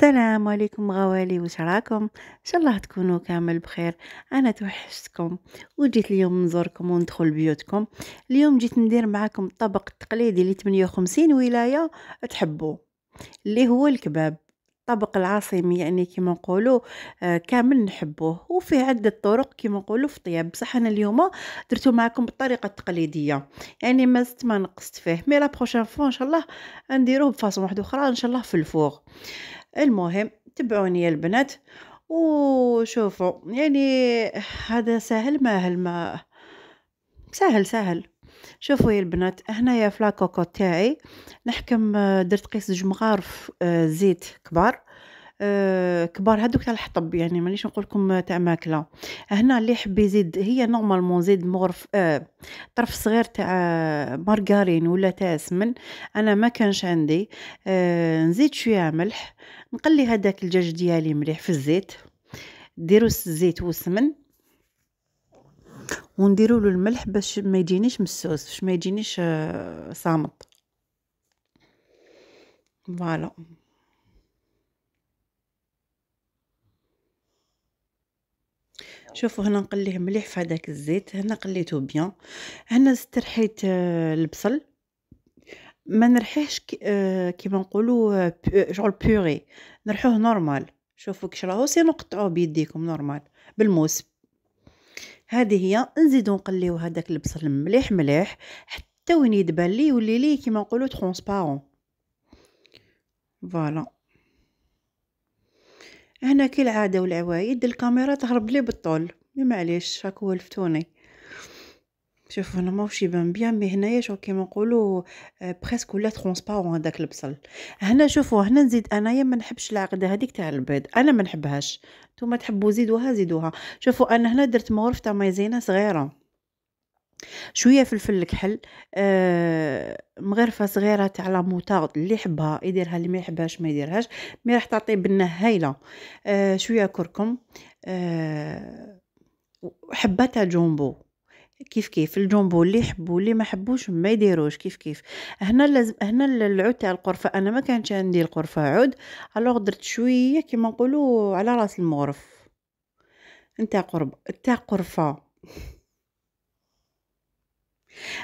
السلام عليكم غوالي، واش راكم؟ ان شاء الله تكونوا كامل بخير. انا توحشتكم وجيت اليوم نزوركم وندخل بيوتكم. اليوم جيت ندير معاكم الطبق التقليدي اللي 58 ولايه تحبوه، اللي هو الكباب. الطبق العاصمي يعني كما نقولوا، كامل نحبوه، وفيه عدة طرق كما نقولوا في الطياب. بصح انا اليوم درتو معكم بالطريقه التقليديه، يعني ما زدت ما نقصت فيه. مي لا بروشين فوا ان شاء الله نديروه بفاصون واحده اخرى ان شاء الله في الفوغ. المهم تبعوني يا البنات وشوفوا، يعني هذا سهل ماهل ما سهل سهل. شوفوا يا البنات، هنايا في لاكوكو تاعي نحكم، درت قيس جوج مغارف زيت كبار. كبار هادوك تاع الحطب، يعني مانيش نقول لكم تاع ماكله. هنا اللي يحب يزيد، هي نورمالمون زيد مغرف طرف صغير تاع مارغارين ولا تاع سمن. انا ما كانش عندي. نزيد شويه ملح، نقلي هذاك الدجاج ديالي مليح في الزيت. ديروا الزيت والسمن ونديروا له الملح باش ما يجينيش مسوس، باش ما يجينيش صامت. فوالا. شوفوا هنا نقليه مليح في هذاك الزيت، هنا قليته بيان. هنا استرحيت البصل، ما نرحيهش كيما نقولوا شغل بيوري، نرحوه نورمال. شوفوا كيش راهو، سينو قطعوه بيديكم نورمال بالموس. هذه هي. نزيدو نقليو هذاك البصل مليح مليح حتى وين يدبل لي يولي لي كيما نقولوا ترونسبارون. فوالا. هنا كالعاده والعوايد الكاميرا تهرب لي بالطول، معليش راكو ولفتوني. شوفوا انا ماهوش يبان بيان، مي هنايا شغل كيما نقولوا بريسك ولا ترونسبارون هذاك البصل. هنا شوفوا، هنا نزيد انايا ما نحبش العقده هذيك تاع البيض، انا ما نحبهاش. نتوما تحبوا زيدوها زيدوها. شوفوا انا هنا درت مغرف تاع مايزينا صغيره، شويه فلفل الكحل، مغرفه صغيره تاع لا موطارد، اللي يحبها يديرها، اللي ما يحبهاش ما يديرهاش، مي راح تعطي بنه هايله. شويه كركم، حبه تاع جombo. كيف كيف الجombo، اللي يحبوا اللي ما حبوش ما يديروش، كيف كيف. هنا لازم، هنا العود تاع القرفه، انا ما كانش عندي القرفه عود، الوغ درت شويه كيما نقولوا على راس المغرف نتاع قرب تاع قرفه.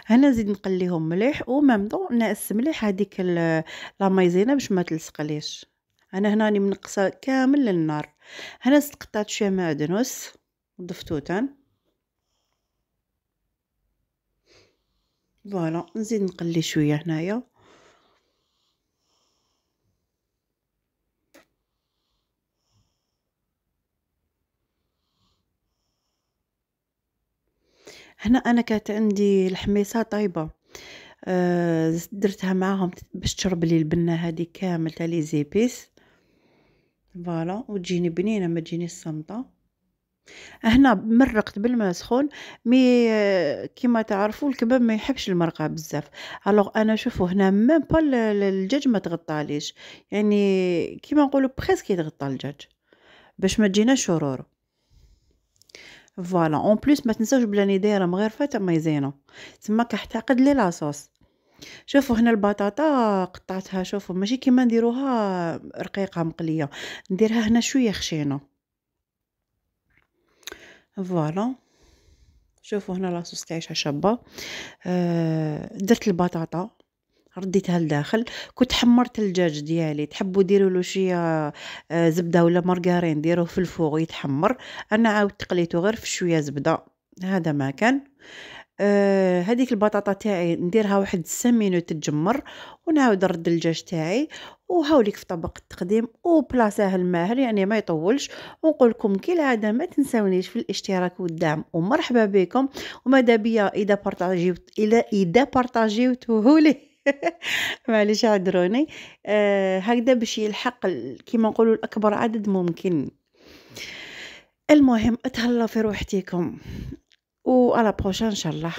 هنا نزيد نقليهم مليح، ومام طون نقص مليح هذيك لا مايزينا باش ما تلصقليش. انا هنا راني منقصه كامل للنار. هنا زدت قطعت شويه معدنوس ضفتو تان. فوالا نزيد نقلي شويه هنايا. هنا انا كانت عندي الحميصه طايبه، درتها معاهم باش تشرب لي البنه هذه كامل تاع لي زيبيس. فوالا وتجيني بنينه ما تجينيش صامته. هنا مرقت بالماء سخون، مي كيما تعرفوا الكباب ما يحبش المرقه بزاف. الوغ انا شوفوا هنا ميم با الدجاج ما تغطاليش، يعني كيما نقولوا بريسك يتغطى الدجاج باش ما تجيناش شرور. فوالا اون بليس ما تنساوش بلاني دايره مغرفه تاع مايزينا، تما كتعقد لي لاصوص. شوفوا هنا البطاطا قطعتها، شوفوا ماشي كيما نديروها رقيقه مقليه، نديرها هنا شويه خشينه. فوالا. شوفوا هنا لاصوص تاعي شابه. درت البطاطا رديتها لداخل، كنت حمرت الدجاج ديالي، تحبوا ديروا له شويه زبده ولا مارغرين ديروه في الفوغ يتحمر. انا عاودت قليته غير في شويه زبده، هذا ما كان. هذيك البطاطا تاعي نديرها واحد 5 مينوت تجمر، ونعاود نرد الدجاج تاعي. وهاوليك في طبق التقديم وبلا ساهل ماهر، يعني ما يطولش. ونقول لكم كالعاده ما تنسونيش في الاشتراك والدعم، ومرحبا بكم. وماذا بيا اذا بارطاجيوه لي معليش عذروني. هكذا باش يلحق كيما نقولوا الاكبر عدد ممكن. المهم اتهلاو في روحتكم، و على بروشان ان شاء الله.